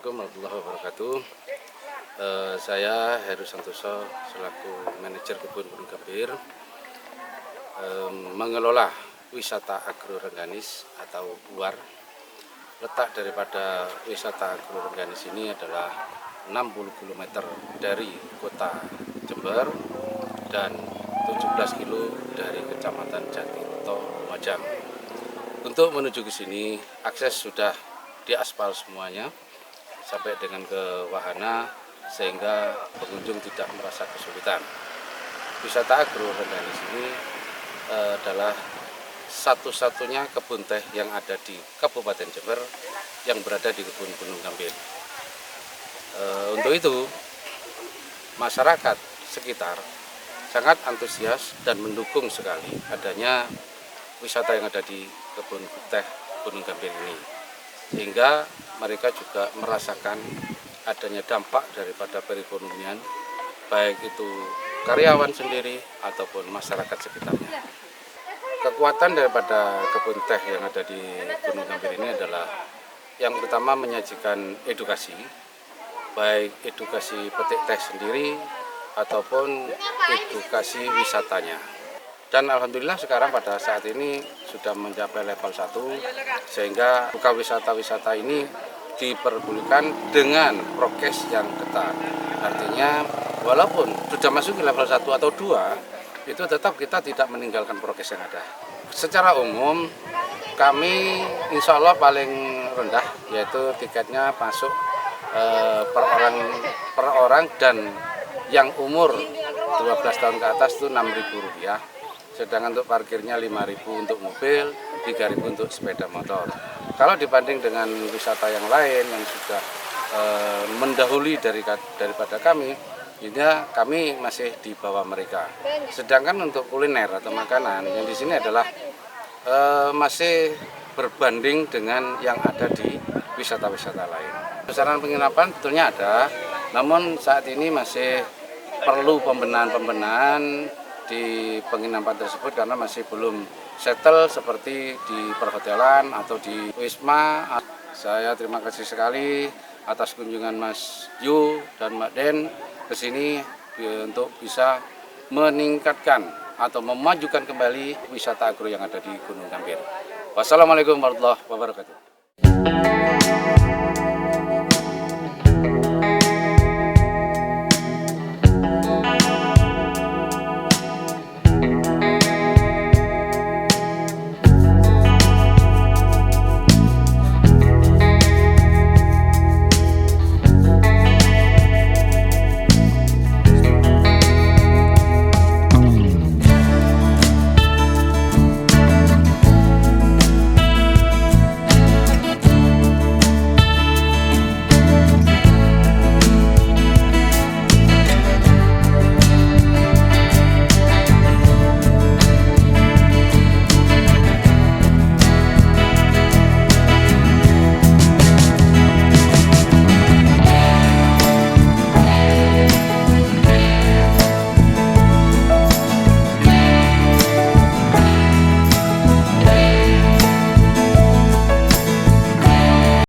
Assalamualaikum warahmatullahi wabarakatuh. Saya Heru Santoso selaku manajer kebun Gunung Gambir mengelola wisata agrorengganis atau WAR. Letak daripada wisata agrorengganis ini adalah 60 km dari kota Jember dan 17 km dari Kecamatan Jatiroto, Lumajang. Untuk menuju ke sini akses sudah diaspal semuanya sampai dengan ke wahana sehingga pengunjung tidak merasa kesulitan. Wisata agrorengganis ini adalah satu-satunya kebun teh yang ada di Kabupaten Jember yang berada di kebun Gunung Gambir. Untuk itu masyarakat sekitar sangat antusias dan mendukung sekali adanya wisata yang ada di kebun teh Gunung Gambir ini, sehingga mereka juga merasakan adanya dampak daripada perekonomian, baik itu karyawan sendiri ataupun masyarakat sekitarnya. Kekuatan daripada kebun teh yang ada di Gunung Gambir ini adalah yang pertama menyajikan edukasi, baik edukasi petik teh sendiri ataupun edukasi wisatanya. Dan alhamdulillah sekarang pada saat ini sudah mencapai level 1 sehingga buka wisata-wisata ini diperbolehkan dengan prokes yang ketat. Artinya walaupun sudah masuk ke level 1 atau 2 itu tetap kita tidak meninggalkan prokes yang ada. Secara umum kami insya Allah paling rendah yaitu tiketnya masuk per orang dan yang umur 12 tahun ke atas itu Rp6.000. Sedangkan untuk parkirnya 5.000 untuk mobil, 3.000 untuk sepeda motor. Kalau dibanding dengan wisata yang lain yang sudah mendahului daripada kami, ini kami masih di bawah mereka. Sedangkan untuk kuliner atau makanan yang di sini adalah masih berbanding dengan yang ada di wisata-wisata lain. Besaran penginapan betulnya ada, namun saat ini masih perlu pembenahan di penginapan tersebut karena masih belum settle seperti di perhotelan atau di Wisma. Saya terima kasih sekali atas kunjungan Mas Yu dan Mbak Den ke sini untuk bisa meningkatkan atau memajukan kembali wisata agro yang ada di Gunung Gambir. Wassalamualaikum warahmatullahi wabarakatuh.